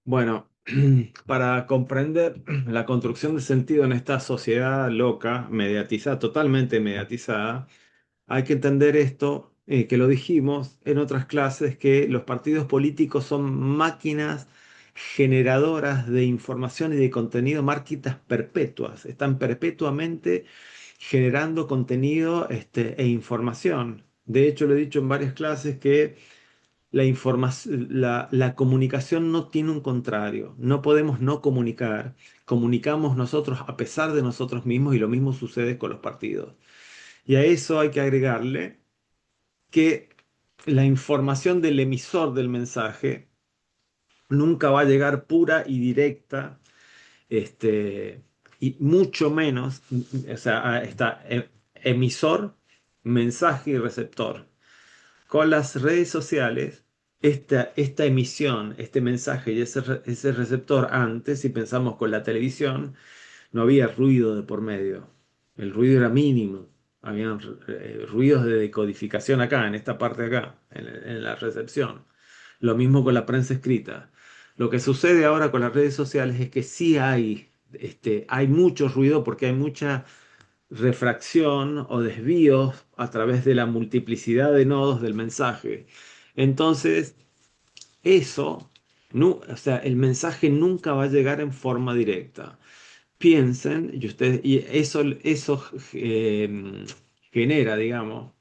Bueno, para comprender la construcción de sentido en esta sociedad loca, mediatizada, totalmente mediatizada, hay que entender esto, que lo dijimos en otras clases, que los partidos políticos son máquinas generadoras de información y de contenido, máquinas perpetuas, están perpetuamente generando contenido, e información. De hecho, lo he dicho en varias clases que la comunicación no tiene un contrario, no podemos no comunicar, comunicamos nosotros a pesar de nosotros mismos y lo mismo sucede con los partidos. Y a eso hay que agregarle que la información del emisor del mensaje nunca va a llegar pura y directa, y mucho menos, o sea, está emisor, mensaje y receptor. Con las redes sociales, esta emisión, este mensaje y ese receptor antes, si pensamos con la televisión, no había ruido de por medio. El ruido era mínimo. Habían ruidos de decodificación acá, en esta parte de acá, en la recepción. Lo mismo con la prensa escrita. Lo que sucede ahora con las redes sociales es que sí hay mucho ruido porque hay mucha refracción o desvíos a través de la multiplicidad de nodos del mensaje. Entonces, eso, o sea, el mensaje nunca va a llegar en forma directa. Piensen, y eso genera, digamos,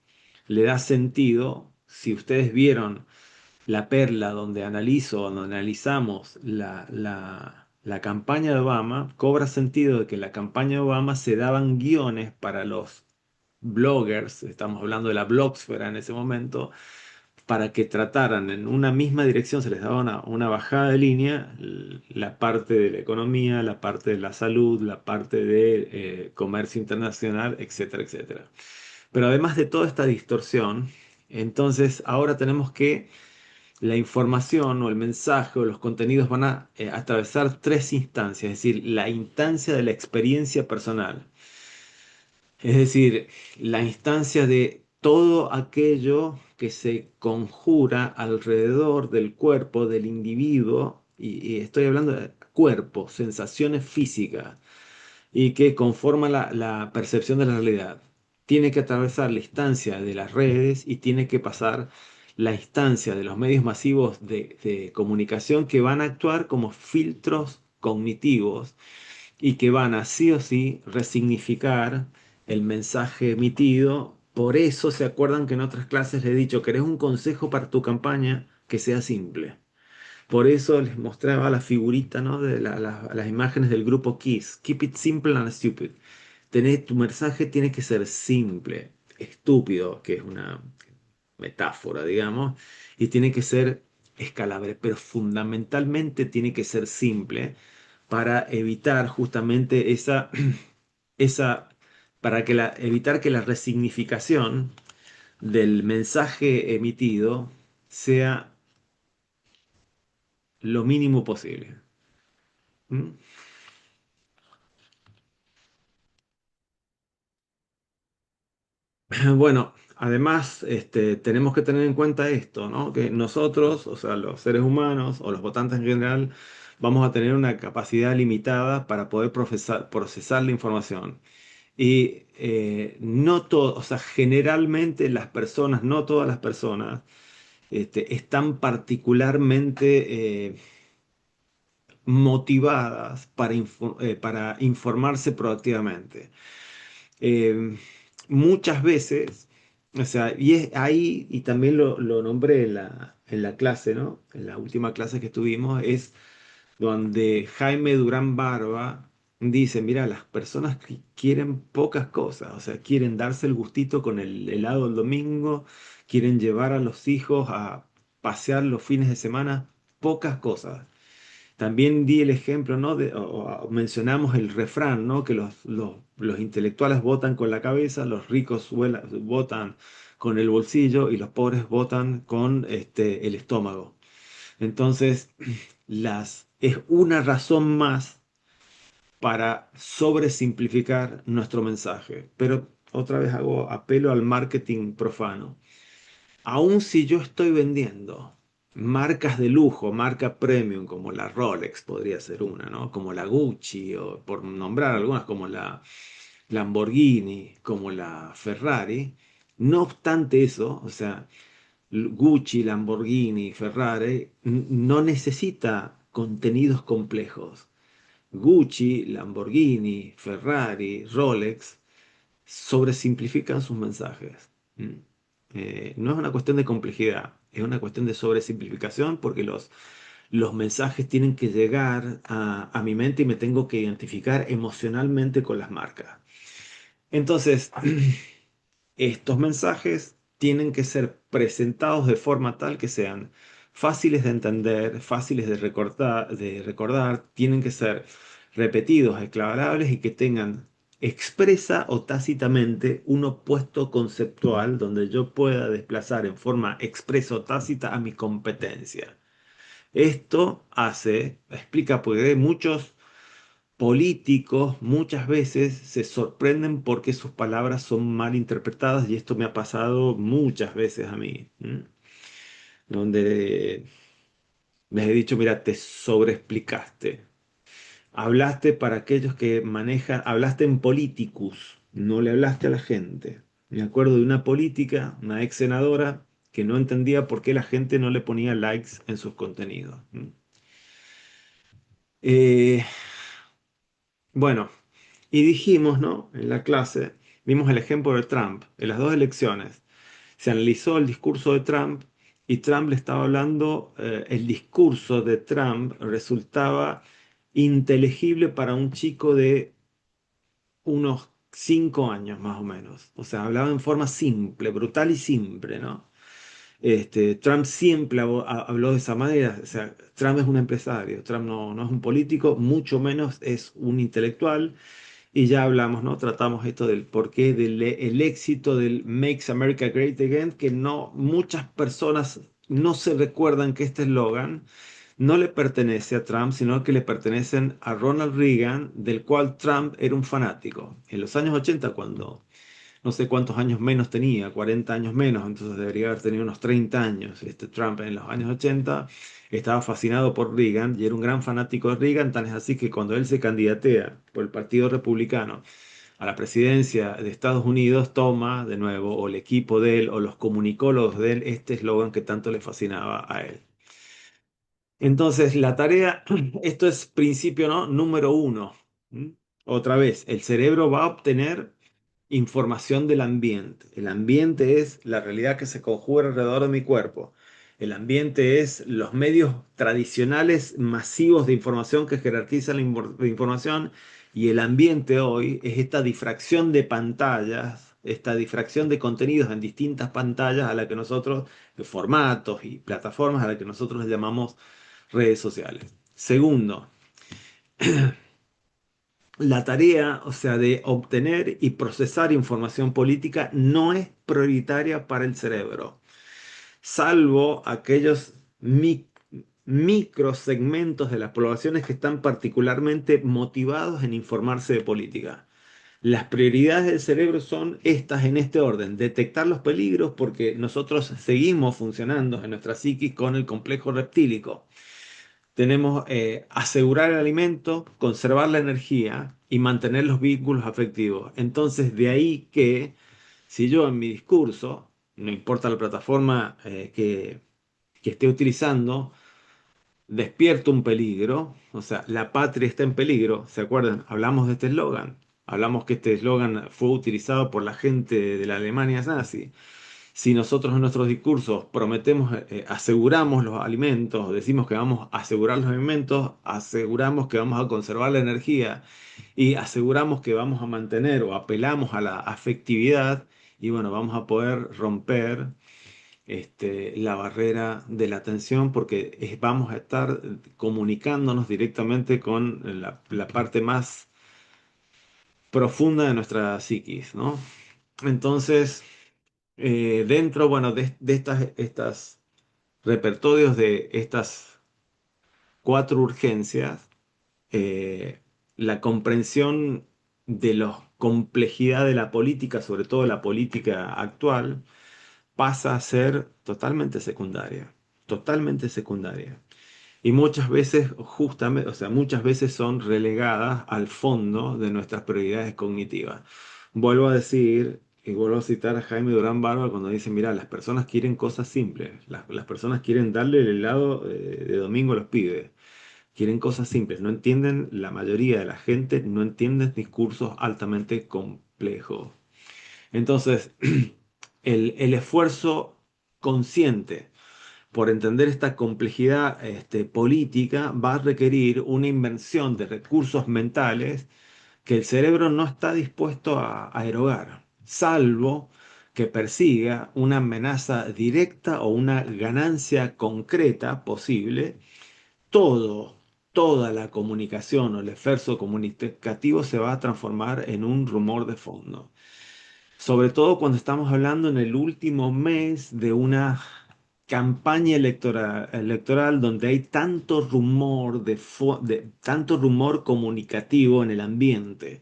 le da sentido. Si ustedes vieron La Perla, donde analizamos la campaña de Obama, cobra sentido de que en la campaña de Obama se daban guiones para los bloggers, estamos hablando de la blogosfera en ese momento, para que trataran en una misma dirección, se les daba una bajada de línea, la parte de la economía, la parte de la salud, la parte de comercio internacional, etcétera, etcétera. Pero además de toda esta distorsión, entonces ahora tenemos que la información o el mensaje o los contenidos van a atravesar tres instancias, es decir, la instancia de la experiencia personal, es decir, la instancia de todo aquello que se conjura alrededor del cuerpo del individuo, y estoy hablando de cuerpo, sensaciones físicas, y que conforma la percepción de la realidad. Tiene que atravesar la instancia de las redes y tiene que pasar la instancia de los medios masivos de comunicación que van a actuar como filtros cognitivos y que van a sí o sí resignificar el mensaje emitido. Por eso se acuerdan que en otras clases le he dicho, ¿querés un consejo para tu campaña? Que sea simple. Por eso les mostraba la figurita, ¿no? De las imágenes del grupo KISS. Keep it simple and stupid. Tu mensaje tiene que ser simple, estúpido, que es una metáfora, digamos, y tiene que ser escalable, pero fundamentalmente tiene que ser simple para evitar justamente esa, evitar que la resignificación del mensaje emitido sea lo mínimo posible. ¿Mm? Bueno, además, tenemos que tener en cuenta esto, ¿no? Que nosotros, o sea, los seres humanos o los votantes en general, vamos a tener una capacidad limitada para poder procesar la información. Y no todo, o sea, generalmente las personas, no todas las personas, están particularmente motivadas para informarse proactivamente. Eh, Muchas veces, o sea, y es ahí, y también lo nombré en la clase, ¿no? En la última clase que tuvimos, es donde Jaime Durán Barba dice, mira, las personas quieren pocas cosas, o sea, quieren darse el gustito con el helado el domingo, quieren llevar a los hijos a pasear los fines de semana, pocas cosas. También di el ejemplo, ¿no? O mencionamos el refrán, ¿no? Que los intelectuales votan con la cabeza, los ricos votan con el bolsillo y los pobres votan con el estómago. Entonces, es una razón más para sobresimplificar nuestro mensaje. Pero otra vez hago apelo al marketing profano. Aun si yo estoy vendiendo marcas de lujo, marca premium, como la Rolex podría ser una, ¿no? Como la Gucci, o por nombrar algunas, como la Lamborghini, como la Ferrari. No obstante eso, o sea, Gucci, Lamborghini, Ferrari no necesita contenidos complejos. Gucci, Lamborghini, Ferrari, Rolex sobresimplifican sus mensajes. ¿Mm? No es una cuestión de complejidad, es una cuestión de sobresimplificación porque los mensajes tienen que llegar a mi mente y me tengo que identificar emocionalmente con las marcas. Entonces, estos mensajes tienen que ser presentados de forma tal que sean fáciles de entender, fáciles de recordar, tienen que ser repetidos, esclavables y que tengan expresa o tácitamente un opuesto conceptual donde yo pueda desplazar en forma expresa o tácita a mi competencia. Esto explica porque muchos políticos muchas veces se sorprenden porque sus palabras son mal interpretadas y esto me ha pasado muchas veces a mí, ¿m? Donde les he dicho, mira, te sobreexplicaste. Hablaste para aquellos que manejan, hablaste en politicus, no le hablaste a la gente. Me acuerdo de una política, una ex senadora, que no entendía por qué la gente no le ponía likes en sus contenidos. ¿M? Eh, bueno, y dijimos, ¿no? En la clase, vimos el ejemplo de Trump. En las dos elecciones se analizó el discurso de Trump y Trump le estaba hablando, el discurso de Trump resultaba inteligible para un chico de unos 5 años más o menos. O sea, hablaba en forma simple, brutal y simple, ¿no? Trump siempre habló de esa manera. O sea, Trump es un empresario, Trump no es un político, mucho menos es un intelectual. Y ya hablamos, ¿no? Tratamos esto del porqué del el éxito del Makes America Great Again, que no muchas personas no se recuerdan que este eslogan no le pertenece a Trump, sino que le pertenecen a Ronald Reagan, del cual Trump era un fanático. En los años 80, cuando no sé cuántos años menos tenía, 40 años menos, entonces debería haber tenido unos 30 años. Trump en los años 80 estaba fascinado por Reagan y era un gran fanático de Reagan, tan es así que cuando él se candidatea por el Partido Republicano a la presidencia de Estados Unidos, toma de nuevo, o el equipo de él, o los comunicólogos de él, este eslogan que tanto le fascinaba a él. Entonces, la tarea, esto es principio, ¿no? Número uno. ¿Mm? Otra vez, el cerebro va a obtener información del ambiente. El ambiente es la realidad que se conjuga alrededor de mi cuerpo. El ambiente es los medios tradicionales masivos de información que jerarquizan la información. Y el ambiente hoy es esta difracción de pantallas, esta difracción de contenidos en distintas pantallas a la que nosotros, formatos y plataformas a la que nosotros les llamamos redes sociales. Segundo, la tarea, o sea, de obtener y procesar información política no es prioritaria para el cerebro, salvo aquellos microsegmentos de las poblaciones que están particularmente motivados en informarse de política. Las prioridades del cerebro son estas en este orden: detectar los peligros porque nosotros seguimos funcionando en nuestra psiquis con el complejo reptílico. Tenemos asegurar el alimento, conservar la energía y mantener los vínculos afectivos. Entonces, de ahí que si yo en mi discurso, no importa la plataforma que esté utilizando, despierto un peligro, o sea, la patria está en peligro, ¿se acuerdan? Hablamos de este eslogan. Hablamos que este eslogan fue utilizado por la gente de la Alemania nazi. Si nosotros en nuestros discursos prometemos, aseguramos los alimentos, decimos que vamos a asegurar los alimentos, aseguramos que vamos a conservar la energía y aseguramos que vamos a mantener o apelamos a la afectividad y bueno, vamos a poder romper la barrera de la atención porque vamos a estar comunicándonos directamente con la parte más profunda de nuestra psiquis, ¿no? Entonces, dentro, bueno, de estas repertorios de estas cuatro urgencias, eh, la comprensión de la complejidad de la política, sobre todo la política actual, pasa a ser totalmente secundaria. totalmente secundarias. Y muchas veces, justamente, o sea, muchas veces son relegadas al fondo de nuestras prioridades cognitivas. Vuelvo a decir, y vuelvo a citar a Jaime Durán Barba cuando dice, mira, las personas quieren cosas simples, las personas quieren darle el helado de domingo a los pibes, quieren cosas simples, no entienden, la mayoría de la gente no entiende discursos altamente complejos. Entonces, el esfuerzo consciente por entender esta complejidad política va a requerir una inversión de recursos mentales que el cerebro no está dispuesto a erogar, salvo que persiga una amenaza directa o una ganancia concreta posible. Todo, toda la comunicación o el esfuerzo comunicativo se va a transformar en un rumor de fondo. Sobre todo cuando estamos hablando en el último mes de una campaña electoral donde hay tanto rumor tanto rumor comunicativo en el ambiente.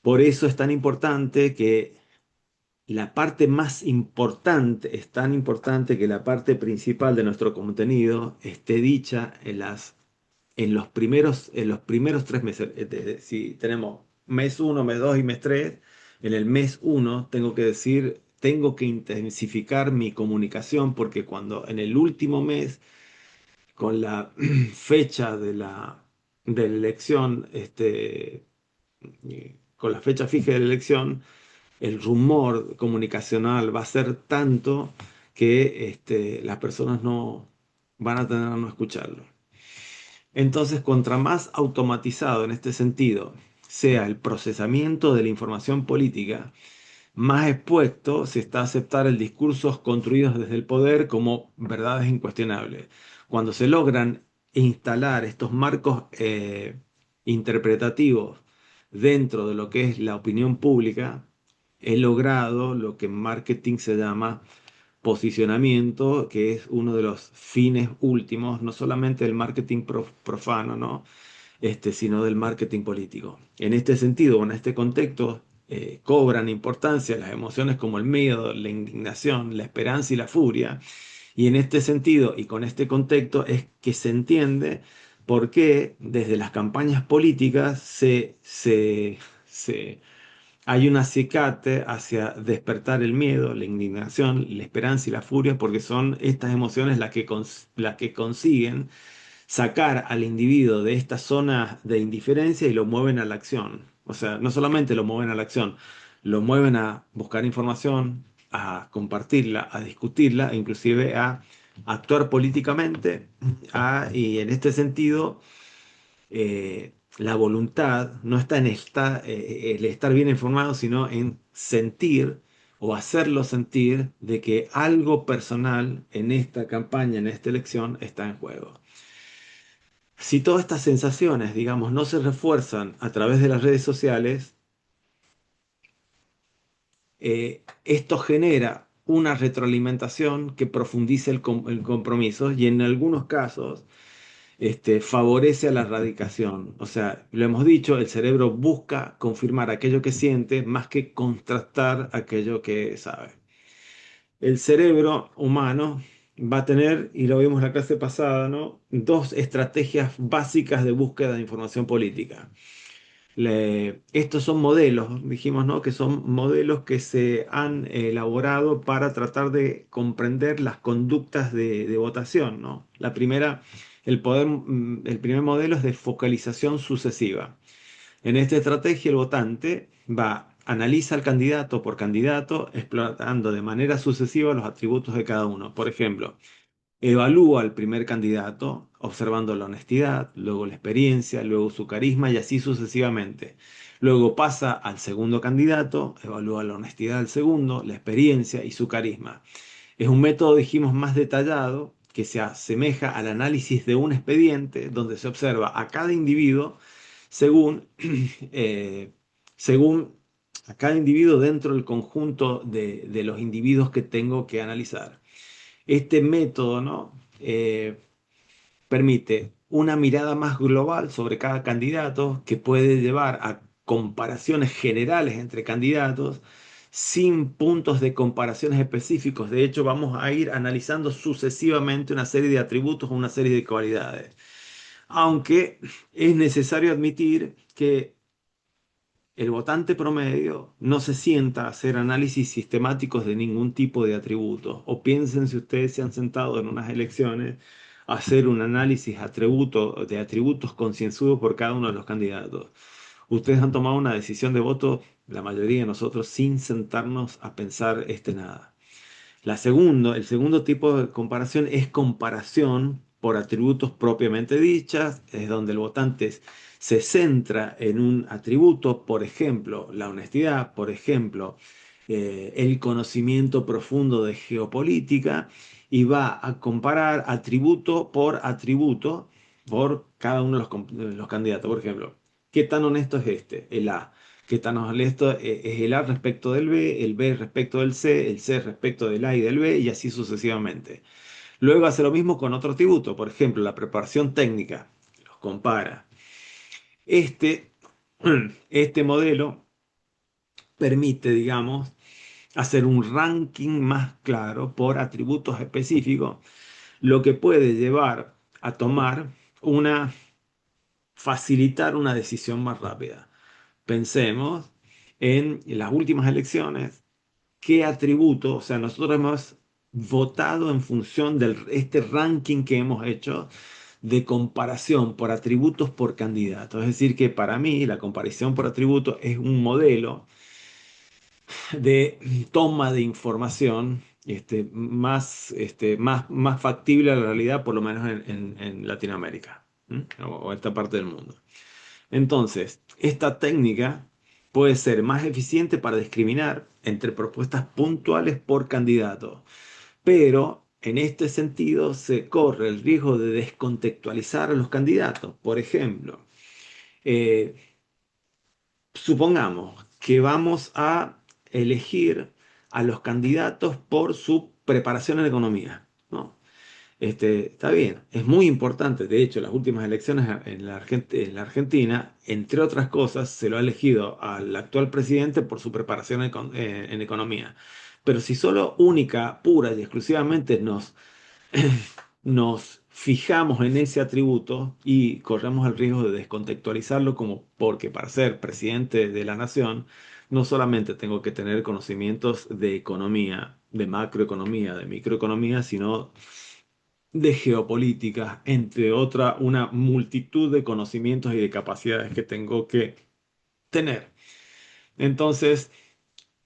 Por eso es tan importante que la parte más importante, es tan importante que la parte principal de nuestro contenido esté dicha en los primeros 3 meses. Si tenemos mes uno, mes 2 y mes 3, en el mes uno tengo que decir, tengo que intensificar mi comunicación porque cuando en el último mes, con la fecha de la elección, con la fecha fija de la elección, el rumor comunicacional va a ser tanto que las personas no van a tener a no escucharlo. Entonces, contra más automatizado en este sentido sea el procesamiento de la información política, más expuesto se está a aceptar el discursos construidos desde el poder como verdades incuestionables. Cuando se logran instalar estos marcos interpretativos dentro de lo que es la opinión pública, he logrado lo que en marketing se llama posicionamiento, que es uno de los fines últimos, no solamente del marketing profano, ¿no? Sino del marketing político. En este sentido, en este contexto, cobran importancia las emociones como el miedo, la indignación, la esperanza y la furia. Y en este sentido y con este contexto es que se entiende por qué desde las campañas políticas hay un acicate hacia despertar el miedo, la indignación, la esperanza y la furia, porque son estas emociones las que consiguen sacar al individuo de esta zona de indiferencia y lo mueven a la acción. O sea, no solamente lo mueven a la acción, lo mueven a buscar información, a compartirla, a discutirla, e inclusive a actuar políticamente. Y en este sentido, la voluntad no está en el estar bien informado, sino en sentir o hacerlo sentir de que algo personal en esta campaña, en esta elección, está en juego. Si todas estas sensaciones, digamos, no se refuerzan a través de las redes sociales, esto genera una retroalimentación que profundice el compromiso y en algunos casos favorece a la radicación. O sea, lo hemos dicho, el cerebro busca confirmar aquello que siente más que contrastar aquello que sabe. El cerebro humano va a tener, y lo vimos en la clase pasada, ¿no? Dos estrategias básicas de búsqueda de información política. Estos son modelos, dijimos, ¿no? Que son modelos que se han elaborado para tratar de comprender las conductas de votación, ¿no? El primer modelo es de focalización sucesiva. En esta estrategia, el votante analiza al candidato por candidato, explorando de manera sucesiva los atributos de cada uno. Por ejemplo, evalúa al primer candidato, observando la honestidad, luego la experiencia, luego su carisma y así sucesivamente. Luego pasa al segundo candidato, evalúa la honestidad del segundo, la experiencia y su carisma. Es un método, dijimos, más detallado que se asemeja al análisis de un expediente donde se observa a cada individuo según, según a cada individuo dentro del conjunto de los individuos que tengo que analizar. Este método, ¿no? Permite una mirada más global sobre cada candidato que puede llevar a comparaciones generales entre candidatos sin puntos de comparaciones específicos. De hecho, vamos a ir analizando sucesivamente una serie de atributos o una serie de cualidades. Aunque es necesario admitir que el votante promedio no se sienta a hacer análisis sistemáticos de ningún tipo de atributos. O piensen si ustedes se han sentado en unas elecciones a hacer un análisis de atributos concienzudos por cada uno de los candidatos. Ustedes han tomado una decisión de voto, la mayoría de nosotros, sin sentarnos a pensar nada. El segundo tipo de comparación es comparación por atributos propiamente dichas, es donde el votante se centra en un atributo, por ejemplo, la honestidad, por ejemplo, el conocimiento profundo de geopolítica, y va a comparar atributo por cada uno de los candidatos. Por ejemplo, ¿qué tan honesto es este? El A. ¿Qué tan honesto es el A respecto del B, el B respecto del C, el C respecto del A y del B, y así sucesivamente? Luego hace lo mismo con otro atributo, por ejemplo, la preparación técnica. Los compara. Este, este modelo permite, digamos, hacer un ranking más claro por atributos específicos, lo que puede llevar a facilitar una decisión más rápida. Pensemos en las últimas elecciones, qué atributo, o sea, nosotros hemos votado en función de este ranking que hemos hecho de comparación por atributos por candidato. Es decir, que para mí la comparación por atributos es un modelo de toma de información más factible a la realidad, por lo menos en Latinoamérica, ¿m? O esta parte del mundo. Entonces, esta técnica puede ser más eficiente para discriminar entre propuestas puntuales por candidato, pero en este sentido se corre el riesgo de descontextualizar a los candidatos. Por ejemplo, eh, supongamos que vamos a elegir a los candidatos por su preparación en economía, ¿no? Está bien, es muy importante. De hecho, las últimas elecciones en la Argentina, entre otras cosas, se lo ha elegido al actual presidente por su preparación en economía. Pero si solo única, pura y exclusivamente nos fijamos en ese atributo y corremos el riesgo de descontextualizarlo, como porque para ser presidente de la nación no solamente tengo que tener conocimientos de economía, de macroeconomía, de microeconomía, sino de geopolítica, entre otra, una multitud de conocimientos y de capacidades que tengo que tener. Entonces,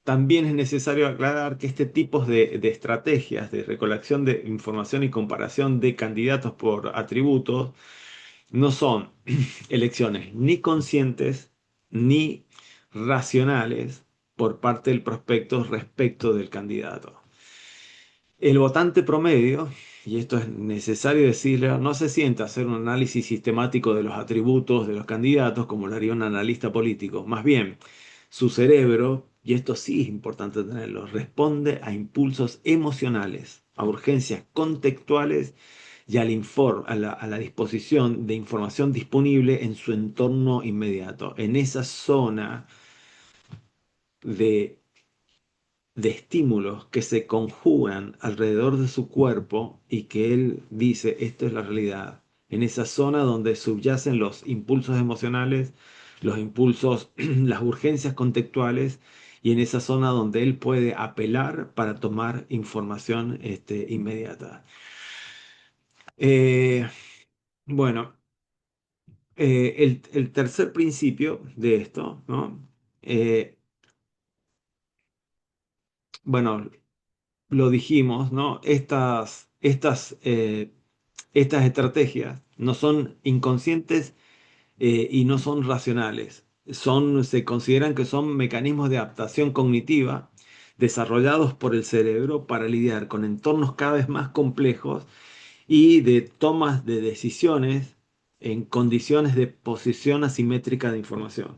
también es necesario aclarar que este tipo de estrategias de recolección de información y comparación de candidatos por atributos no son elecciones ni conscientes ni racionales por parte del prospecto respecto del candidato. El votante promedio, y esto es necesario decirlo, no se sienta a hacer un análisis sistemático de los atributos de los candidatos como lo haría un analista político. Más bien, su cerebro, y esto sí es importante tenerlo, responde a impulsos emocionales, a urgencias contextuales y a la disposición de información disponible en su entorno inmediato. En esa zona de estímulos que se conjugan alrededor de su cuerpo y que él dice, esto es la realidad. En esa zona donde subyacen los impulsos emocionales, los impulsos, las urgencias contextuales, y en esa zona donde él puede apelar para tomar información inmediata. Eh, bueno, el tercer principio de esto, ¿no? Eh, bueno, lo dijimos, ¿no? Estas estrategias no son inconscientes y no son racionales. Se consideran que son mecanismos de adaptación cognitiva desarrollados por el cerebro para lidiar con entornos cada vez más complejos y de tomas de decisiones en condiciones de posición asimétrica de información.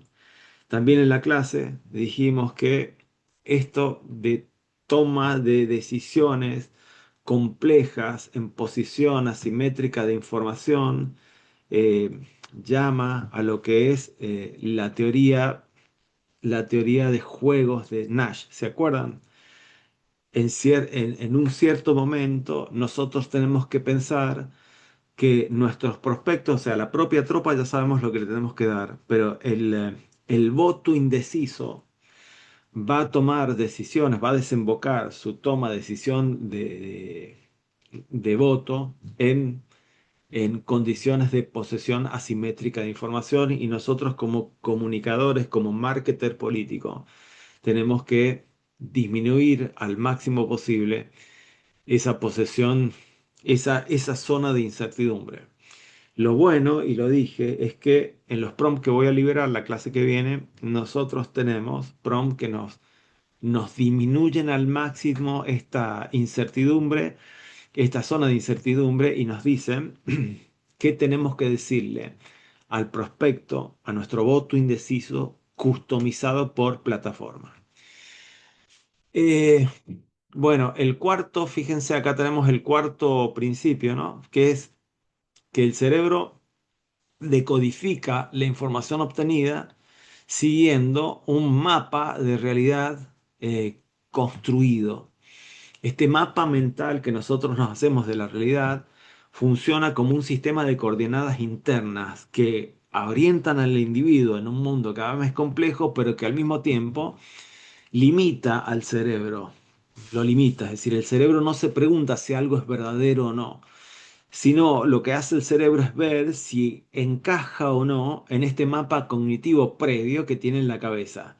También en la clase dijimos que esto de toma de decisiones complejas en posición asimétrica de información llama a lo que es la teoría la teoría de juegos de Nash, ¿se acuerdan? En un cierto momento nosotros tenemos que pensar que nuestros prospectos, o sea, la propia tropa ya sabemos lo que le tenemos que dar, pero el voto indeciso va a tomar decisiones, va a desembocar su toma de decisión de voto en condiciones de posesión asimétrica de información y nosotros como comunicadores, como marketer político, tenemos que disminuir al máximo posible esa posesión, esa zona de incertidumbre. Lo bueno, y lo dije, es que en los prompts que voy a liberar la clase que viene, nosotros tenemos prompts que nos disminuyen al máximo esta incertidumbre, esta zona de incertidumbre y nos dicen qué tenemos que decirle al prospecto, a nuestro voto indeciso, customizado por plataforma. Eh, bueno, el cuarto, fíjense, acá tenemos el cuarto principio, ¿no? Que es que el cerebro decodifica la información obtenida siguiendo un mapa de realidad construido. Este mapa mental que nosotros nos hacemos de la realidad funciona como un sistema de coordenadas internas que orientan al individuo en un mundo cada vez más complejo, pero que al mismo tiempo limita al cerebro. Lo limita, es decir, el cerebro no se pregunta si algo es verdadero o no, sino lo que hace el cerebro es ver si encaja o no en este mapa cognitivo previo que tiene en la cabeza.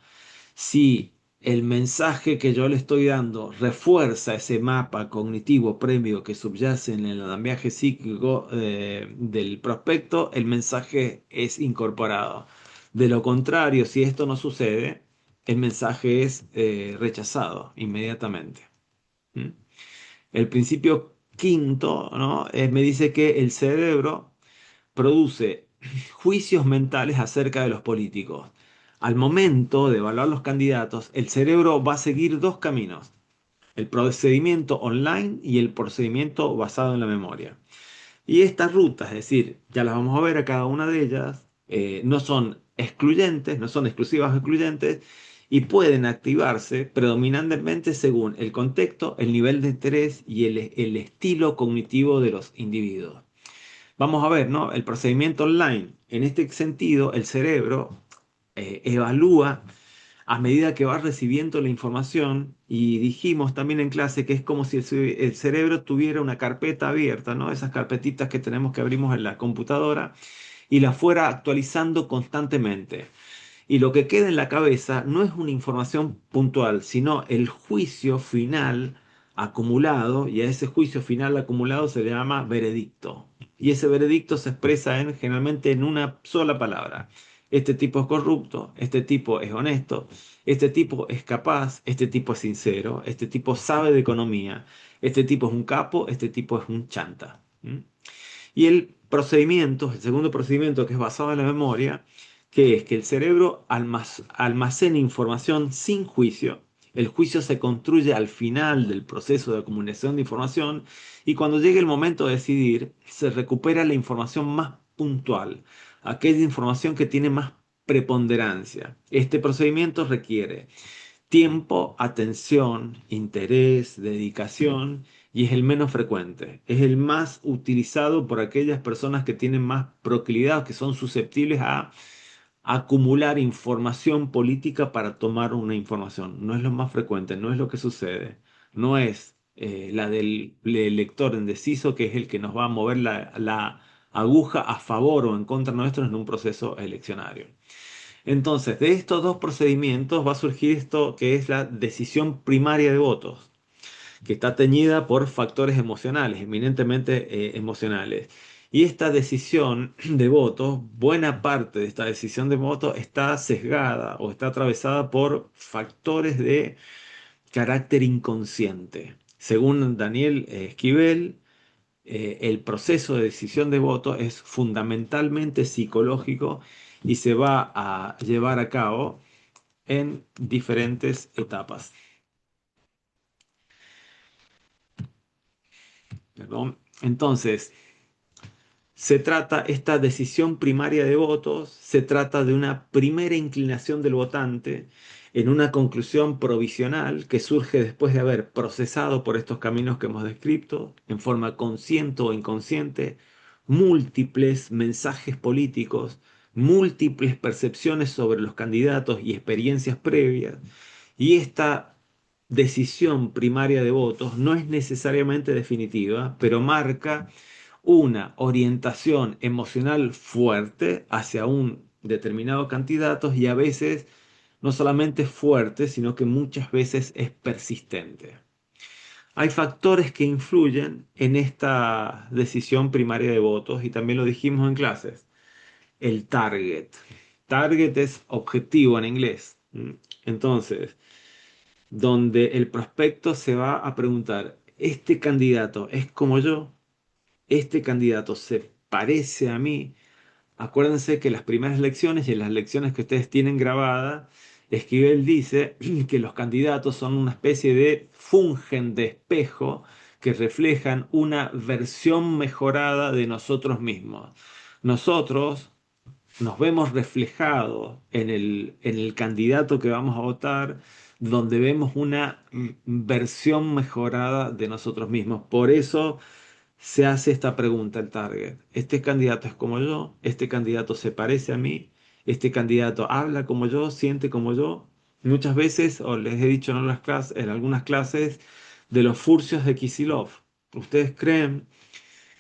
Si el mensaje que yo le estoy dando refuerza ese mapa cognitivo previo que subyace en el andamiaje psíquico del prospecto, el mensaje es incorporado. De lo contrario, si esto no sucede, el mensaje es rechazado inmediatamente. ¿Mm? El principio quinto, ¿no? Me dice que el cerebro produce juicios mentales acerca de los políticos. Al momento de evaluar los candidatos, el cerebro va a seguir dos caminos: el procedimiento online y el procedimiento basado en la memoria. Y estas rutas, es decir, ya las vamos a ver a cada una de ellas, no son excluyentes, no son exclusivas o excluyentes, y pueden activarse predominantemente según el contexto, el nivel de interés y el estilo cognitivo de los individuos. Vamos a ver, ¿no? El procedimiento online. En este sentido, el cerebro evalúa a medida que va recibiendo la información y dijimos también en clase que es como si el cerebro tuviera una carpeta abierta, ¿no? Esas carpetitas que tenemos que abrimos en la computadora y la fuera actualizando constantemente. Y lo que queda en la cabeza no es una información puntual, sino el juicio final acumulado, y a ese juicio final acumulado se le llama veredicto. Y ese veredicto se expresa generalmente en una sola palabra. Este tipo es corrupto, este tipo es honesto, este tipo es capaz, este tipo es sincero, este tipo sabe de economía, este tipo es un capo, este tipo es un chanta. ¿Mm? Y el procedimiento, el segundo procedimiento que es basado en la memoria, que es que el cerebro almacena información sin juicio. El juicio se construye al final del proceso de acumulación de información y cuando llegue el momento de decidir, se recupera la información más puntual, aquella información que tiene más preponderancia. Este procedimiento requiere tiempo, atención, interés, dedicación y es el menos frecuente. Es el más utilizado por aquellas personas que tienen más proclividad, que son susceptibles a acumular información política para tomar una información. No es lo más frecuente, no es lo que sucede. No es la del lector indeciso, que es el que nos va a mover la aguja a favor o en contra nuestro en un proceso eleccionario. Entonces, de estos dos procedimientos va a surgir esto que es la decisión primaria de votos, que está teñida por factores emocionales, eminentemente emocionales. Y esta decisión de votos, buena parte de esta decisión de votos está sesgada o está atravesada por factores de carácter inconsciente. Según Daniel Esquivel, el proceso de decisión de voto es fundamentalmente psicológico y se va a llevar a cabo en diferentes etapas. ¿Perdón? Entonces, esta decisión primaria de votos, se trata de una primera inclinación del votante en una conclusión provisional que surge después de haber procesado por estos caminos que hemos descrito, en forma consciente o inconsciente, múltiples mensajes políticos, múltiples percepciones sobre los candidatos y experiencias previas, y esta decisión primaria de votos no es necesariamente definitiva, pero marca una orientación emocional fuerte hacia un determinado candidato y a veces no solamente es fuerte, sino que muchas veces es persistente. Hay factores que influyen en esta decisión primaria de votos y también lo dijimos en clases. El target. Target es objetivo en inglés. Entonces, donde el prospecto se va a preguntar, ¿este candidato es como yo? ¿Este candidato se parece a mí? Acuérdense que las primeras lecciones y en las lecciones que ustedes tienen grabadas, Esquivel dice que los candidatos son una especie de fungen de espejo que reflejan una versión mejorada de nosotros mismos. Nosotros nos vemos reflejados en el candidato que vamos a votar, donde vemos una versión mejorada de nosotros mismos. Por eso se hace esta pregunta el target. ¿Este candidato es como yo? ¿Este candidato se parece a mí? ¿Este candidato habla como yo? ¿Siente como yo? Muchas veces, o les he dicho en algunas clases, de los furcios de Kisilov. ¿Ustedes creen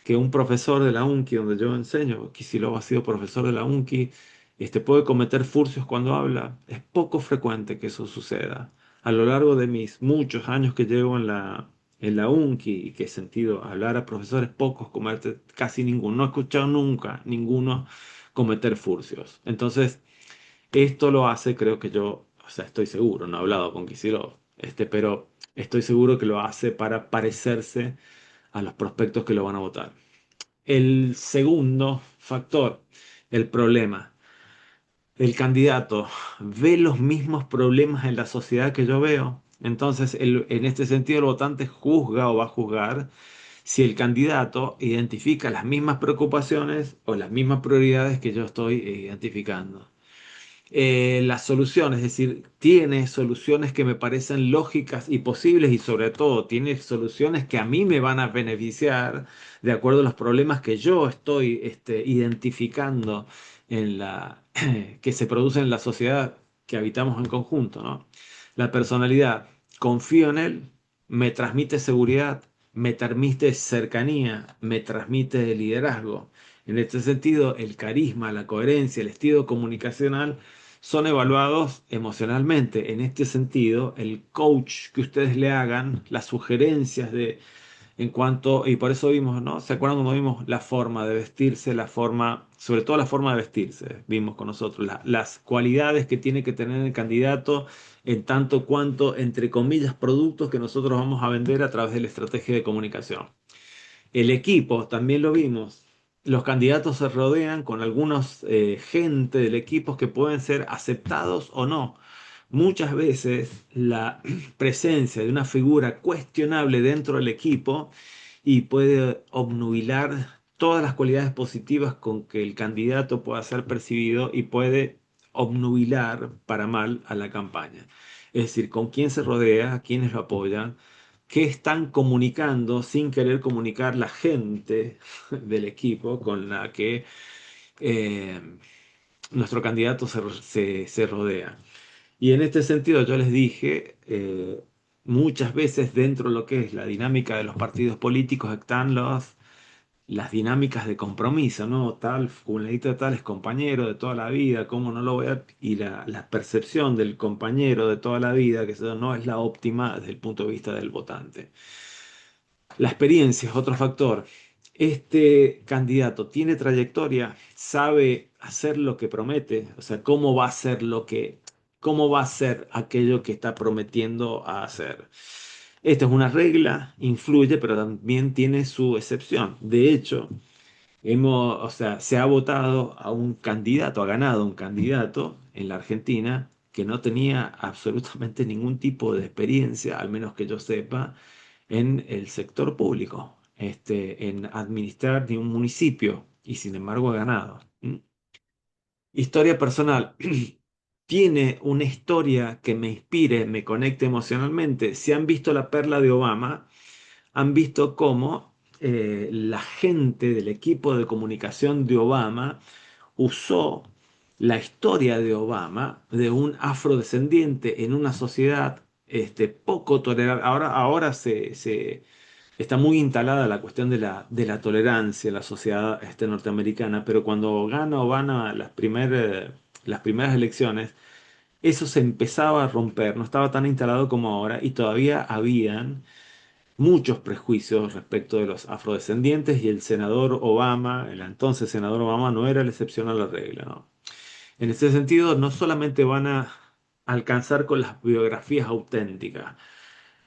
que un profesor de la UNCI, donde yo enseño, Kicillof ha sido profesor de la UNCI, puede cometer furcios cuando habla? Es poco frecuente que eso suceda. A lo largo de mis muchos años que llevo en la UNCI y que he sentido hablar a profesores pocos cometer, casi ninguno, no he escuchado nunca ninguno cometer furcios. Entonces, esto lo hace, creo que yo, o sea, estoy seguro, no he hablado con Kicillof, pero estoy seguro que lo hace para parecerse a los prospectos que lo van a votar. El segundo factor, el problema. El candidato ve los mismos problemas en la sociedad que yo veo. Entonces, en este sentido, el votante juzga o va a juzgar si el candidato identifica las mismas preocupaciones o las mismas prioridades que yo estoy identificando. Las soluciones, es decir, tiene soluciones que me parecen lógicas y posibles y sobre todo tiene soluciones que a mí me van a beneficiar de acuerdo a los problemas que yo estoy identificando que se producen en la sociedad que habitamos en conjunto, ¿no? La personalidad, confío en él, me transmite seguridad, me transmite cercanía, me transmite liderazgo. En este sentido, el carisma, la coherencia, el estilo comunicacional son evaluados emocionalmente. En este sentido, el coach que ustedes le hagan, las sugerencias en cuanto, y por eso vimos, ¿no? ¿Se acuerdan cuando vimos la forma de vestirse, la forma, sobre todo la forma de vestirse? Vimos con nosotros las cualidades que tiene que tener el candidato en tanto cuanto, entre comillas, productos que nosotros vamos a vender a través de la estrategia de comunicación. El equipo, también lo vimos. Los candidatos se rodean con algunos gente del equipo que pueden ser aceptados o no. Muchas veces la presencia de una figura cuestionable dentro del equipo y puede obnubilar todas las cualidades positivas con que el candidato pueda ser percibido y puede obnubilar para mal a la campaña. Es decir, con quién se rodea, quiénes lo apoyan, qué están comunicando sin querer comunicar la gente del equipo con la que eh, nuestro candidato se rodea. Y en este sentido yo les dije, muchas veces dentro de lo que es la dinámica de los partidos políticos están las dinámicas de compromiso, ¿no? Tal, fulanito de tal es compañero de toda la vida, ¿cómo no lo voy a...? Y la percepción del compañero de toda la vida, que eso no es la óptima desde el punto de vista del votante. La experiencia es otro factor. Este candidato tiene trayectoria, sabe hacer lo que promete, o sea, cómo va a ser cómo va a ser aquello que está prometiendo a hacer. Esta es una regla, influye, pero también tiene su excepción. De hecho, o sea, se ha votado a un candidato, ha ganado un candidato en la Argentina que no tenía absolutamente ningún tipo de experiencia, al menos que yo sepa, en el sector público, en administrar ni un municipio. y sin embargo ha ganado. ¿Mm? Historia personal. Tiene una historia que me inspire, me conecte emocionalmente. Si han visto La Perla de Obama, han visto cómo la gente del equipo de comunicación de Obama usó la historia de Obama, de un afrodescendiente en una sociedad poco tolerante. Ahora está muy instalada la cuestión de la tolerancia en la sociedad norteamericana, pero cuando gana Obama las primeras elecciones, eso se empezaba a romper, no estaba tan instalado como ahora y todavía habían muchos prejuicios respecto de los afrodescendientes y el senador Obama, el entonces senador Obama, no era la excepción a la regla, ¿no? En ese sentido, no solamente van a alcanzar con las biografías auténticas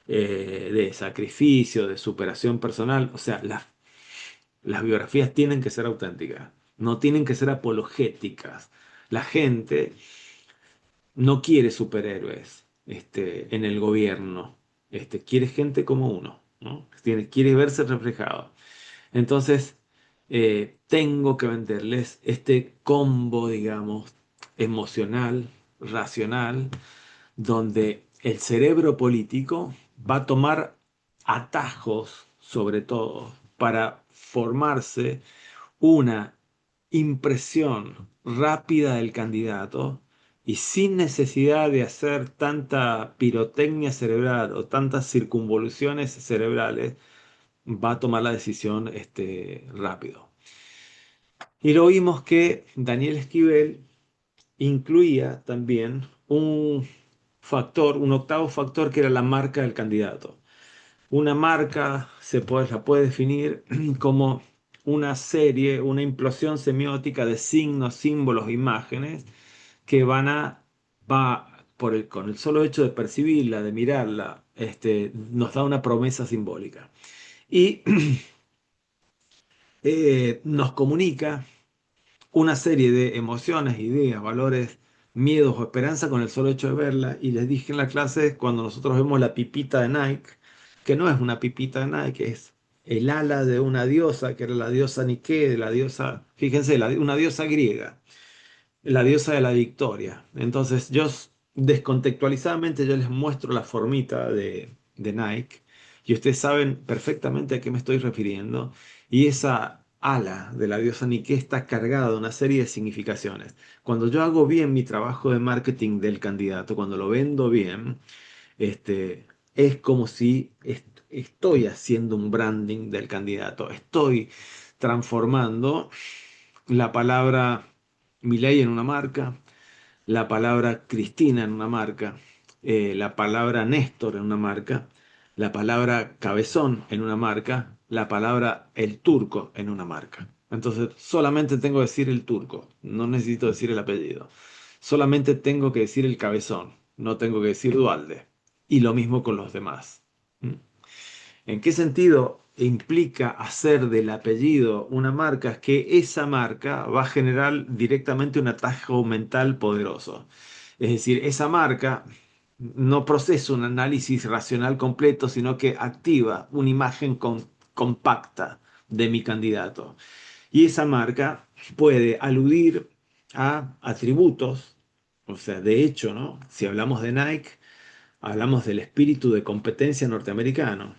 de sacrificio, de superación personal, o sea, las biografías tienen que ser auténticas, no tienen que ser apologéticas. La gente no quiere superhéroes en el gobierno, quiere gente como uno, ¿no? Quiere verse reflejado. Entonces, tengo que venderles este combo, digamos, emocional, racional, donde el cerebro político va a tomar atajos, sobre todo, para formarse una impresión rápida del candidato y sin necesidad de hacer tanta pirotecnia cerebral o tantas circunvoluciones cerebrales, va a tomar la decisión rápido. Y lo vimos que Daniel Esquivel incluía también un factor, un octavo factor que era la marca del candidato. Una marca la puede definir como una serie, una implosión semiótica de signos, símbolos, imágenes que con el solo hecho de percibirla, de mirarla, nos da una promesa simbólica. Y nos comunica una serie de emociones, ideas, valores, miedos o esperanza con el solo hecho de verla. Y les dije en la clase, cuando nosotros vemos la pipita de Nike, que no es una pipita de Nike, es el ala de una diosa, que era la diosa Nike, la diosa, fíjense, una diosa griega, la diosa de la victoria. Entonces descontextualizadamente yo les muestro la formita de Nike y ustedes saben perfectamente a qué me estoy refiriendo. Y esa ala de la diosa Nike está cargada de una serie de significaciones. Cuando yo hago bien mi trabajo de marketing del candidato, cuando lo vendo bien, es como si estoy haciendo un branding del candidato. Estoy transformando la palabra Milei en una marca, la palabra Cristina en una marca, la palabra Néstor en una marca, la palabra Cabezón en una marca, la palabra el turco en una marca. Entonces, solamente tengo que decir el turco, no necesito decir el apellido. Solamente tengo que decir el cabezón, no tengo que decir Dualde. Y lo mismo con los demás. ¿Mm? ¿En qué sentido implica hacer del apellido una marca? Es que esa marca va a generar directamente un atajo mental poderoso. Es decir, esa marca no procesa un análisis racional completo, sino que activa una imagen compacta de mi candidato. Y esa marca puede aludir a atributos, o sea, de hecho, ¿no? Si hablamos de Nike, hablamos del espíritu de competencia norteamericano.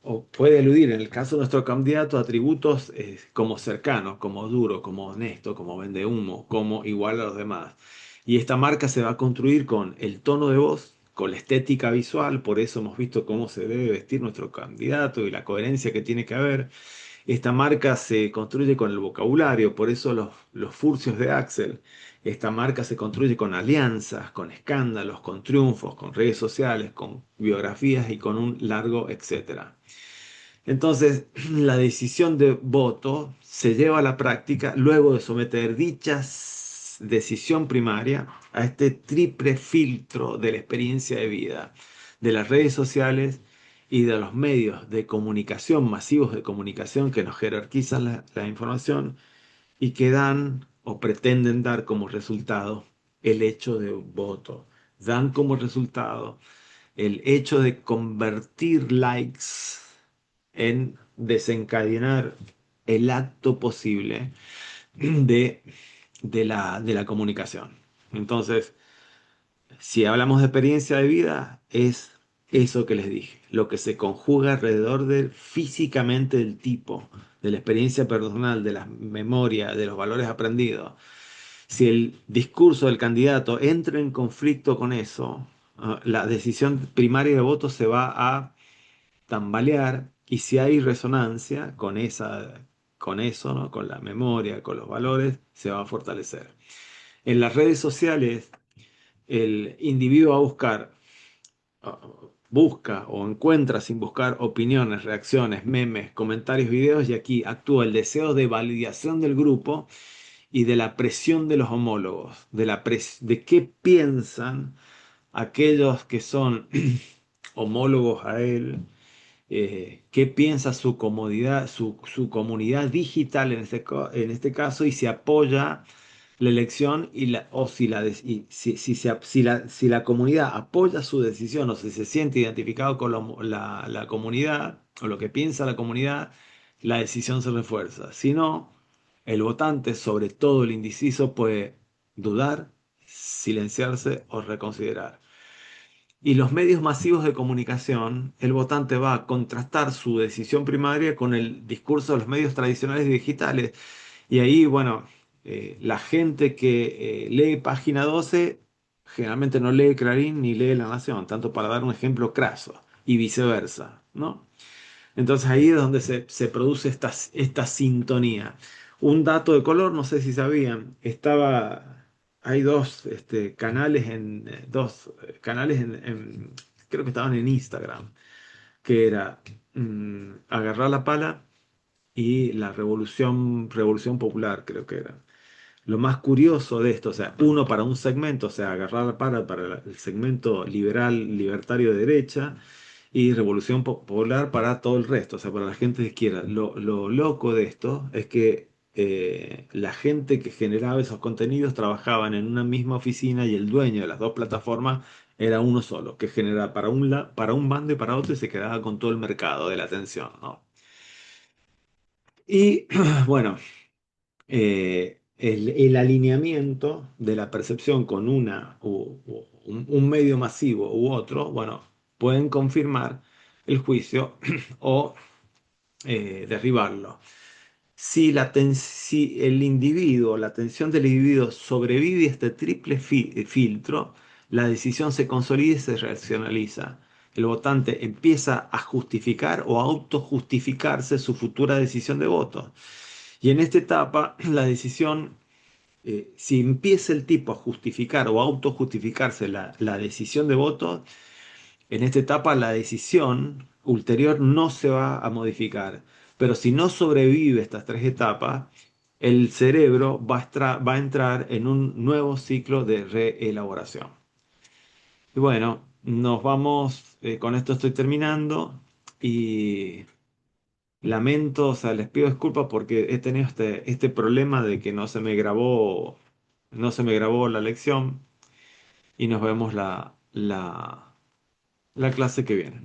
O puede aludir, en el caso de nuestro candidato, a atributos como cercano, como duro, como honesto, como vendehumo, como igual a los demás. Y esta marca se va a construir con el tono de voz, con la estética visual, por eso hemos visto cómo se debe vestir nuestro candidato y la coherencia que tiene que haber. Esta marca se construye con el vocabulario, por eso los furcios de Axel. Esta marca se construye con alianzas, con escándalos, con triunfos, con redes sociales, con biografías y con un largo etcétera. Entonces, la decisión de voto se lleva a la práctica luego de someter dicha decisión primaria a este triple filtro de la experiencia de vida, de las redes sociales y de los medios de comunicación, masivos de comunicación que nos jerarquizan la información y que dan o pretenden dar como resultado el hecho de un voto. Dan como resultado el hecho de convertir likes en desencadenar el acto posible de, de la comunicación. Entonces, si hablamos de experiencia de vida, es eso que les dije, lo que se conjuga alrededor de físicamente del tipo, de la experiencia personal, de la memoria, de los valores aprendidos. Si el discurso del candidato entra en conflicto con eso, la decisión primaria de voto se va a tambalear, y si hay resonancia con eso, ¿no? Con la memoria, con los valores, se va a fortalecer. En las redes sociales, el individuo va a busca o encuentra sin buscar opiniones, reacciones, memes, comentarios, videos, y aquí actúa el deseo de validación del grupo y de la presión de los homólogos, de qué piensan aquellos que son homólogos a él, qué piensa su comodidad, su comunidad digital en este caso, y si apoya la elección o si si la comunidad apoya su decisión o si se siente identificado con la comunidad o lo que piensa la comunidad, la decisión se refuerza. Si no, el votante, sobre todo el indeciso, puede dudar, silenciarse o reconsiderar. Y los medios masivos de comunicación, el votante va a contrastar su decisión primaria con el discurso de los medios tradicionales y digitales. Y ahí, bueno, la gente que lee Página 12 generalmente no lee Clarín ni lee La Nación, tanto para dar un ejemplo craso, y viceversa, ¿no? Entonces ahí es donde se produce esta sintonía. Un dato de color, no sé si sabían, hay dos canales creo que estaban en Instagram, que era Agarrar la Pala y la Revolución Popular, creo que era. Lo más curioso de esto, o sea, uno para un segmento, o sea, Agarrar la Pala para el segmento liberal, libertario de derecha, y Revolución Popular para todo el resto, o sea, para la gente de izquierda. Lo loco de esto es que la gente que generaba esos contenidos trabajaban en una misma oficina, y el dueño de las dos plataformas era uno solo, que generaba para un bando y para otro, y se quedaba con todo el mercado de la atención, ¿no? Y bueno, el alineamiento de la percepción con un medio masivo u otro, bueno, pueden confirmar el juicio o derribarlo. Si el individuo, la atención del individuo sobrevive este triple filtro, la decisión se consolida y se racionaliza. El votante empieza a justificar o a autojustificarse su futura decisión de voto. Y en esta etapa, la decisión, si empieza el tipo a justificar o a autojustificarse la decisión de voto, en esta etapa la decisión ulterior no se va a modificar. Pero si no sobrevive estas tres etapas, el cerebro va a entrar en un nuevo ciclo de reelaboración. Y bueno, nos vamos, con esto estoy terminando, y lamento, o sea, les pido disculpas porque he tenido este problema de que no se me grabó la lección, y nos vemos la clase que viene.